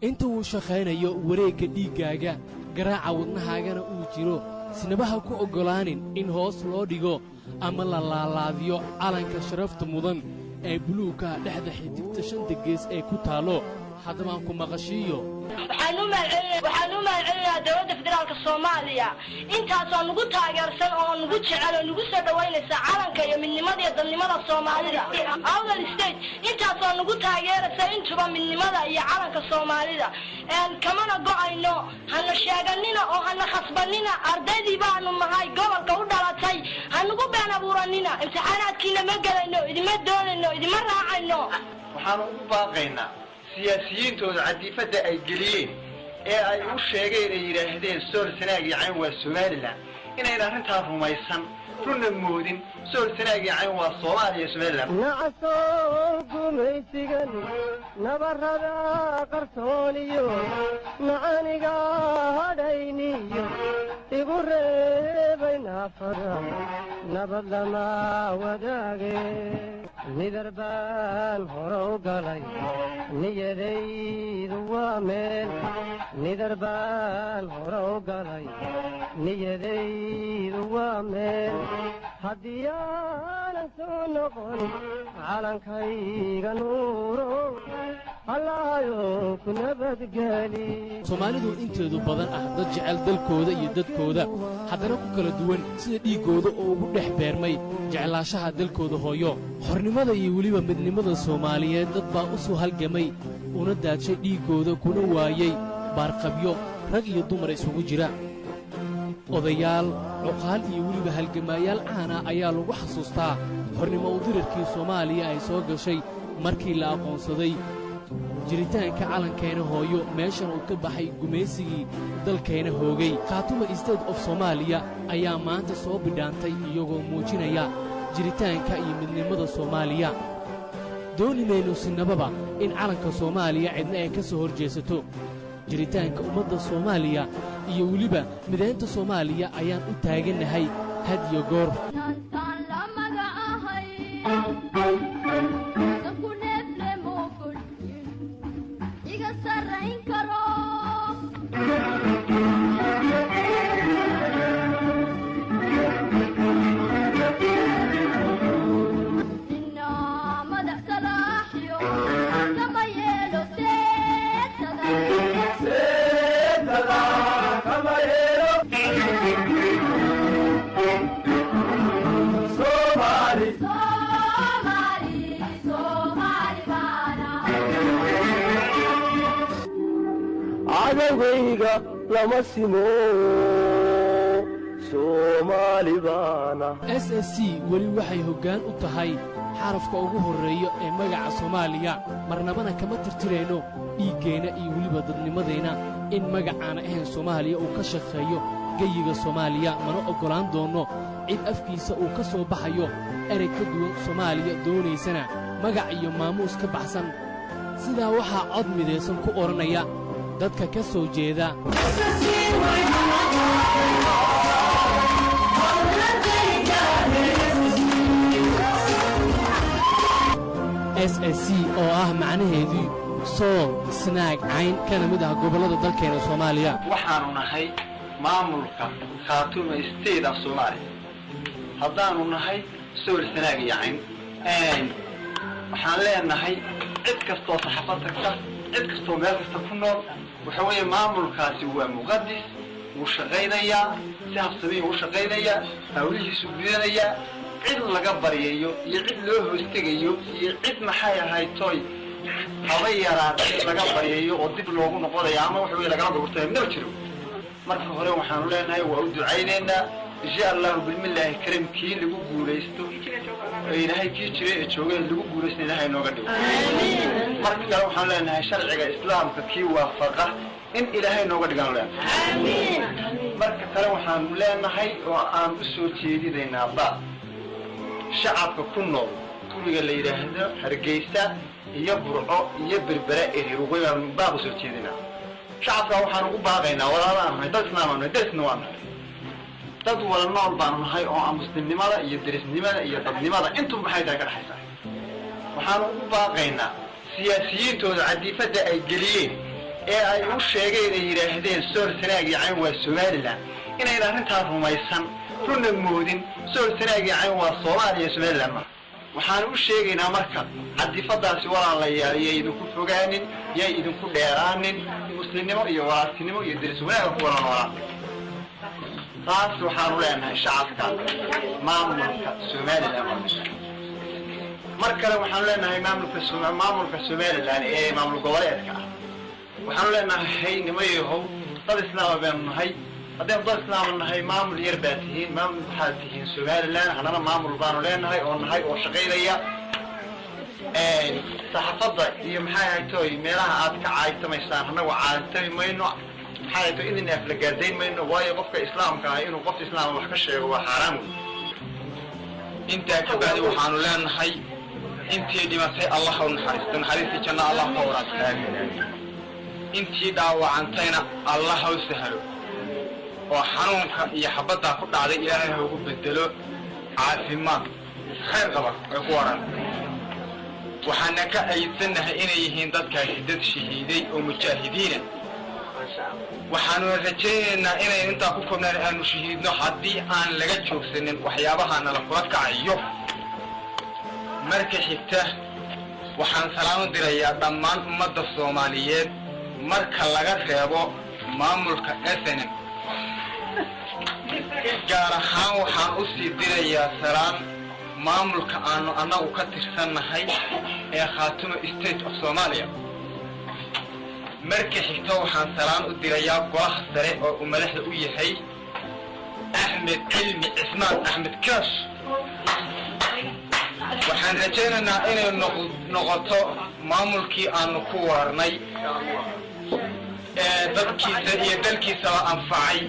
inta uu shaqaynayo wareegga dhiiggaaga garaaca wadnahaagana uu jiro sinabaha ku oggolaanin in hoos loo dhigo ama la laalaadiyo calanka sharafta mudan ee buluugka dhexda xidigta shanta gees ee ku taallo haddaba aan ku maqashiiyo waxaan u mahadcelinayaa dowladda federaalka Soomaaliya intaasoo nagu taageersan oo nagu jecel oo nagu soo dhawaynaysa calanka iyo midnimada iyo dadnimada Soomaalida awdal state intaasoo nagu taageeraysa intuba midnimada iyo calanka Soomaalida kamana go'ayno hana sheeganina oo hana khasbanina ardaydii baanu nahay gobolka u dhalatay hanagu been abuuranina imtixaanaadkiina ma galayno idima doonayno idima raacayno waxaan ugu baaqaynaa siyaasiyiintooda cadiifada ay geliyeen ee ay u sheegeen ay yiraahdeen sool sanaag iyo cayn waa Soomaaliland inay arrintaa rumaysan runna moodin sool sanaag iyo cayn waa Soomaaliya Soomaaliland nacasoo gumaysigan nabarada qarsooniyo macaniga hadhayniyo igu reebay naafada nabad lama wadaage nidarban hore u galay niyadaydu waa meel nidarban hore u galay niyadaydu waa meel haddii aanan soo noqon calankayga nuuro allahayo ku nabadgeli Soomaalidu inteedu badan ah dad jecel dalkooda iyo dadkooda haddana ku kala duwan sida dhiigooda oo ugu dhex beermay jeclaashaha dalkooda hooyo xornimada iyo weliba midnimada Soomaaliyeed dad baa u soo halgamay una daadshay dhiigooda kuna waayay baarqabyo rag iyo dumar isugu jira odayaal cuqaal iyo weliba halgamaayaal caana ayaa lagu xasuustaa xornimo u dirarkii Soomaaliya ay soo gashay markii la aqoonsaday jiritaanka calankeena hooyo meeshan uu ka baxay gumaysigii dalkeena hoogay Khaatuma State of Soomaaliya ayaa maanta soo bidhaantay iyagoo muujinaya jiritaanka iyo midnimada Soomaaliya doonimaynu sinababa in calanka Soomaaliya cidna ay ka soo horjeesato jiritaanka ummadda Soomaaliya iyo weliba mideynta Soomaaliya ayaan u taaganahay had iyo goor adawayga lama simo Soomaali baana SSC wali waxay hoggaan u tahay xarafka ugu horeeya ee magaca Soomaaliya marnabana kama tirtireyno dhiiggeena iyo weliba dadnimadeena in magacaana ahayn Soomaaliya uu ka shaqeeyo gayiga Soomaaliya mana ogolaan doono cid afkiisa uu ka soo baxayo erey ka duwan Soomaaliya doonaysana magac iyo maamuus ka baxsan sidaa waxaa cod midaysan ku oranaya dadka ka soo jeeda SSC oo ah macnaheedu sool snaag cayn kana mid ah gobolada dalkeena Soomaaliya waxaanu nahay maamulka Khaatuma State of Soomaaliya haddaanu nahay sool sanaag iyo cayn waxaan leenahay cid kastoo saxaafadda ka cid kastoo meel kasta ku nool waxa weeye maamulkaasi waa muqaddis wuu shaqaynayaa si habsami u shaqaynayaa hawlihiisu gudanayaa cid laga baryayo iyo cid loo hoostegayo iyo cid maxay ahayd toy haba yaraatay laga baryayo oo dib loogu noqonayo ama waxa weeye lagala gurtay ma jiro marka hore waxaanu leenahay waa u ducaynaynaa insha Allah bilmillahi karimkii lagu guuleysto ilaahay kii jiray ee joogay lagu guuleysto ilaahay nooga dhigo marka kale waxaan leenahay sharciga islaamka kii waafaqa in ilaahay nooga dhigaan leenahay marka kale waxaan leenahay oo aan u soo jeedinaynaa ba shacabka ku nool guriga la yiraahdo Hargeysa iyo Burco iyo Berbera ee Hirugoyaan baa u soo jeedinaa shacabka waxaan ugu baaqaynaa walaalaha dadna waa dad wala nool baan nahay oo muslimnimada iyo dirisnimada iyo dadnimada intu maxay tahay ka dhaxaysaa waxaan ugu baaqaynaa siyaasiyiintooda cadiifada ay geliyeen ay u sheegeen ay yiraahdeen soor sanaag yacan waa Soomaaliland inay arrintaas rumaysan runna moodin soor sanaag yacan waa Soomaaliya Soomaaliland waxaan u sheegaynaa marka cadifadaasi walaalayaal ay idinku fogaanin yay idinku dheeraanin muslimnimo iyo walaaltinimo iyo diris wanaag ku wada noolaa taas waxaan u leenahay shacabka maamulka Soomaaliland markale waxaan leenahay maamulka Soomaaliland ee maamul goboleedka waxaan leenahay nimayahow dad islaam baan nahay haddii dad islaam nahay maamul yar baa tihiin maamul waxaa tihiin Soomaaliland anana maamul baan leenahay oo shaqeynaya saxaafadda iyo maxay haytooy meelaha aad ka caaytamaysaan anagu caaytay mayno maxay haytooy idin aflagaaday mayno waayo qofka islaamka ah inuu qof islaam wax ka sheego waa xaraam inta ka baad waxaanu leenahay intii dhimatay Allah u naxariisto janna Allah ka waraabtay intii dhaawacantayna Allah u sahlo oo xanuunka iyo xabada ku dhacday Ilaahay ha ugu bedelo caafimaad khayr qaba ay ku waran waxaana ka aysanahay inay yihiin dadkaas dad shahiiday oo mujaahidiin waxaanu rajaynaynaa inay inta ku koobnaan aanu shahiidno haddii aan laga joogsanin waxyaabaha nala kula kacayo marka xigta waxaan salaam dirayaa dhammaan ummadda Soomaaliyeed marka laga reebo maamulka SNM gaar ahaan waxaan u sii dirayaa salaam maamulka aanu anagu ka tirsanahay ee Khaatumo State of Somalia marka xigta waxaan salaam u dirayaa golaha sare oo uu madaxda u yahay Ahmed Cilmi Ismaan Ahmed Kash waxaan rajaynaynaa inay noqoto maamulkii aanu ku warnay dadkiisa iyo dalkiisa anfacay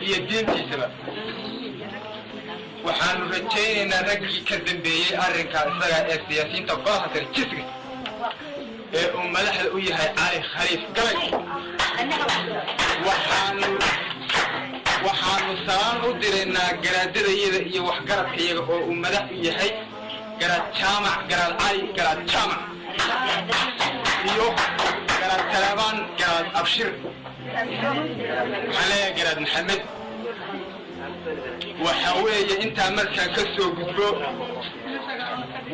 iyo diintiisaba waxaanu rajaynaynaa raggii ka dambeeyay arrinka isaga ee siyaasiyiinta golaha sare jisga ee uu madaxda u yahay Cali Khaliif Galay waxaanu salaam u diraynaa garaadadayada iyo waxgaradkayaga oo uu madax u yahay garaad jaamac garaad cali garaad jaamac iyo garaad talabaan garaad abshir علي قراد محمد وحوية انت مركا كسو قدبو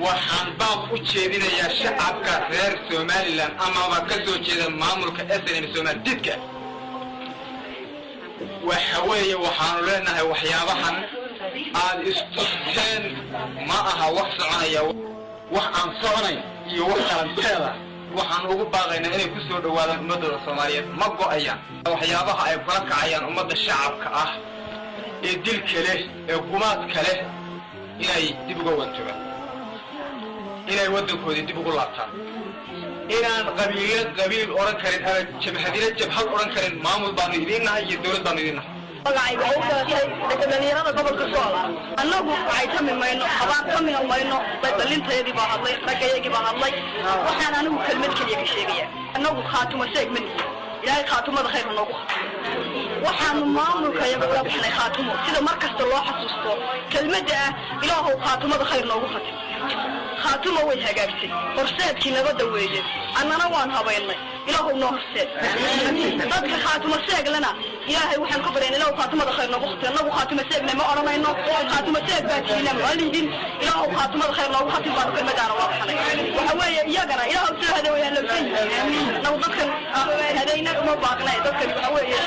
وحان باب وجهدين يا شعبك غير سومالي لان اما كسو جهدين مامولك اسلام سومال ديدك وحوية وحان لنا وحيابحا آل استحسان ما اها وحصعايا وحان صعني يوحان تيلا waxaan ugu baaqaynaa inay ku soo dhawaadaan ummadda Soomaaliyeed ma go'ayaan waxyaabaha ay kala kacayaan ummadda shacabka ah ee dilka leh ee gumaadka leh inay dib uga wantoobaan inay wadankooda dib ugu laabtaan inaan qabiil oran karin ama jabhad oran karin maamul baan idinahay iyo dawlad baan idinahay magacayga oo gaashay dhalinyarada gobolka Soola annagu waxay tamimayno habaan tamimayno badalintayadii baa hadlay ragayagii baa hadlay waxaan anigu kelmad kaliya ka sheegaya annagu khaatumo sheegman ilaahay khaatumada khayr noogu waxaan maamulka iyaga ka baxnay khaatumo sida markasta loo xasuusto kelmadda ilaahu khaatumada khayr noogu khatay khaatumo way hagaagtay horseedkii nabada weeye annana waan habeynay ilaahu noo horseed dadka khaatumo sheeglana ilaahay waxaan ku bareynay ilaahu khaatumada khayr noogu khatay annagu khaatumo sheegnay ma oranayno khaatumo sheeg baa tiina waalidin ilaahu khaatumada khayr noogu khatay baan kelmadana waa baxnay waxa weeye iyagana ilaahu soo hadeeyay lafay amiin naw dadkan hadayna uma baaqnay dadkan waxa weeye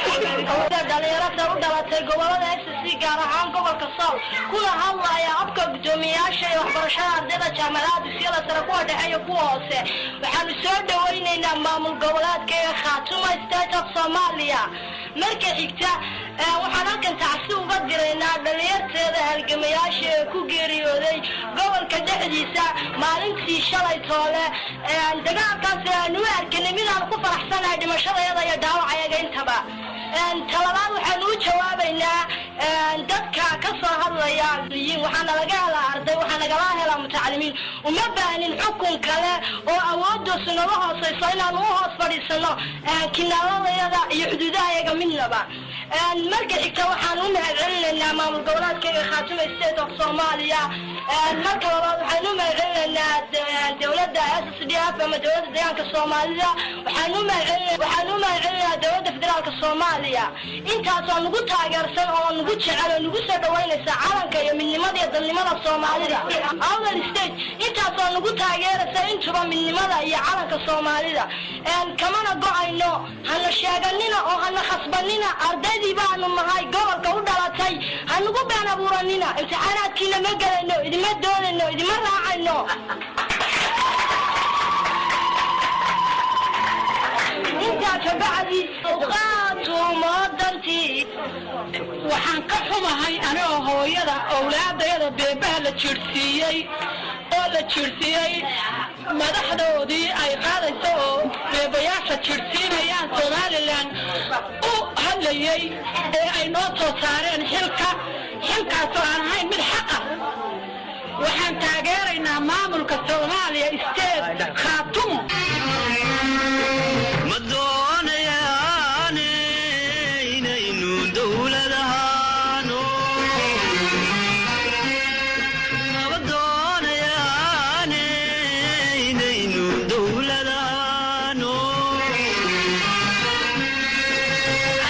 dhalinyarada u dhalatay gobolada SC gaar ahaan gobolka Sool kula hadlaya abka gudoomiyaasha iyo waxbarashada ardayda jaamacadaha sida sare kuwa dhexe iyo kuwa hoose waxaan soo dhawaynaynaa maamul goboleedka Khaatumo State of Somalia marka xigta waxaan halkan tacsi uga diraynaa dhalinyarada halgamayaasha ku geeriyooday gobolka dhexdiisa maalintii shalay toole dagaalkaas aanu arkanay midaan ku faraxsanahay dhimashadayada iyo dhaawacayaga intaba talabaad waxaan u jawaabaynaa dadka ka soo hadlaya waxaana laga helaa arday waxaana laga helaa mutacalimiin uma baahin xukun kale oo awoodooda naga hooseyso inaan u hoos fadhiisano kinaaladayada iyo xuduudahayaga midnaba marka xigta waxaan u mahadcelinaynaa maamul goboleedkayga Khaatumo State of Soomaaliya marka labaad waxaan u mahadcelinaynaa dawladda SSDF ama dawladda deegaanka Soomaalida waxaan u mahadcelinaynaa dawladda federaalka Soomaaliya intaas oo nagu taageersan oo nagu jecel oo nagu soo dhaweynaysa calanka iyo midnimada iyo dalnimada Soomaalida Awdal State intaas oo nagu taageeraysa intuba midnimada iyo calanka Soomaalida kamana go'ayno hana sheeganina oo hana khasbanina ardaydii baanu nahay gobolka u dhalatay hanugu been abuuranina imtixaanaadkiina ma galayno idima doonayno idima raacayno inta kabacdi Khaatumo dantii waxaan ka xumahay anoo hooyada awlaadayda beebaha la jirsiiyay madaxdoodii ay qaadayso oo beebayaasha jirsiinayaan Somaliland u hadlayay ee ay noo soo saareen xilkaas oo aan ahayn mid xaq ah waxaan taageeraynaa maamulka Soomaaliya State Khaatumo ma doonayaan inaynu dawladahaano ma doonayaan inaynu dawladahaano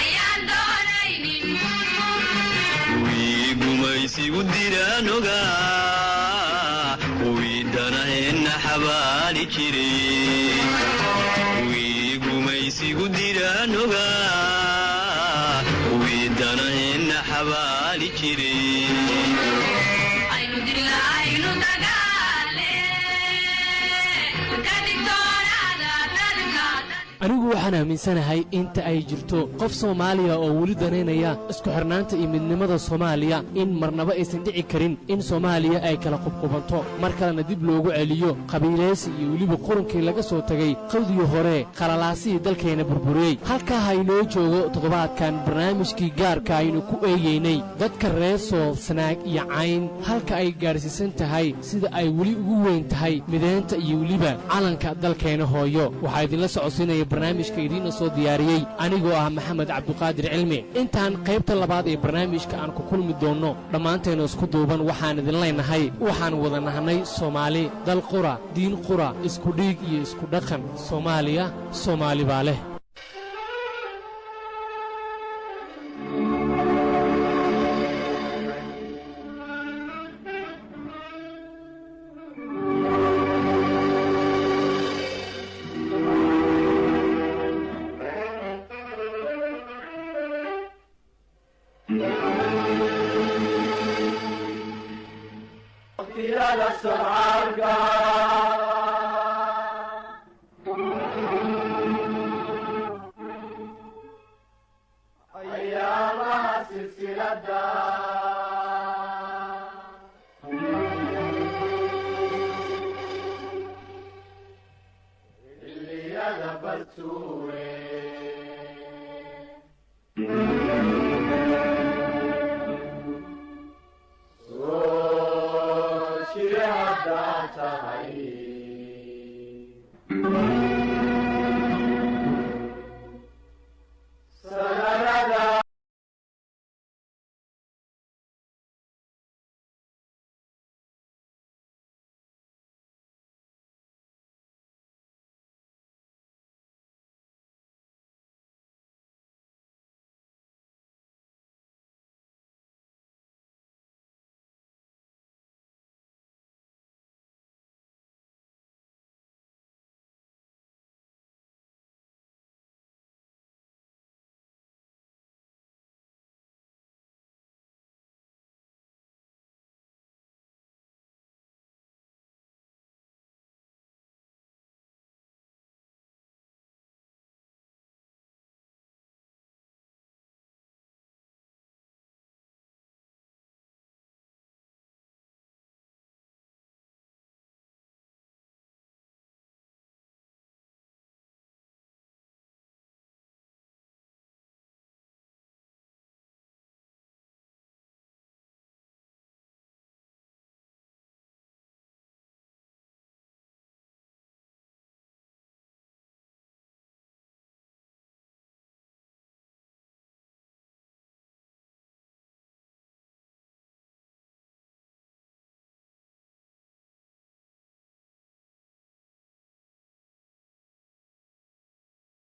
ayaan doonaynin wii gumaysigu diraan ogaa kuwii danaheenna xabaali jiray gumaysigu diraan ogaa kuwii danaheenna xabaali jiray aynu dirlaaynu dagaale anigu waxaan aaminsanahay inta ay jirto qof Soomaaliya oo wali daneynaya isku xirnaanta iyo midnimada Soomaaliya in marnaba aysan dhici karin in Soomaaliya ay kala qubqubanto markalena dib loogu celiyo qabiilaysi iyo waliba qurankii laga soo tagay qowdii hore qalalaasii dalkeena burburiyay halka haynoo joogo toddobaadkan barnaamijkii gaarka aynu ku eegaynay dadka reer Sanaag iyo Cayn halka ay gaarsiisan tahay sida ay wali ugu weyn tahay mideenta iyo waliba calanka dalkeena hooyo waxa idin la socodsiinaya barnaamijka idiin soo diyaariyay anigoo ah Maxamed Cabduqaadir Cilmi intaan qaybta labaad ee barnaamijka aan ku kulmi doono dhamaanteena isku duuban waxaan idin leenahay waxaan wada nahnay Soomaali dal qura diin qura isku dhiig iyo isku dhaqan Soomaaliya Soomaali baa leh اللي يا بلتوري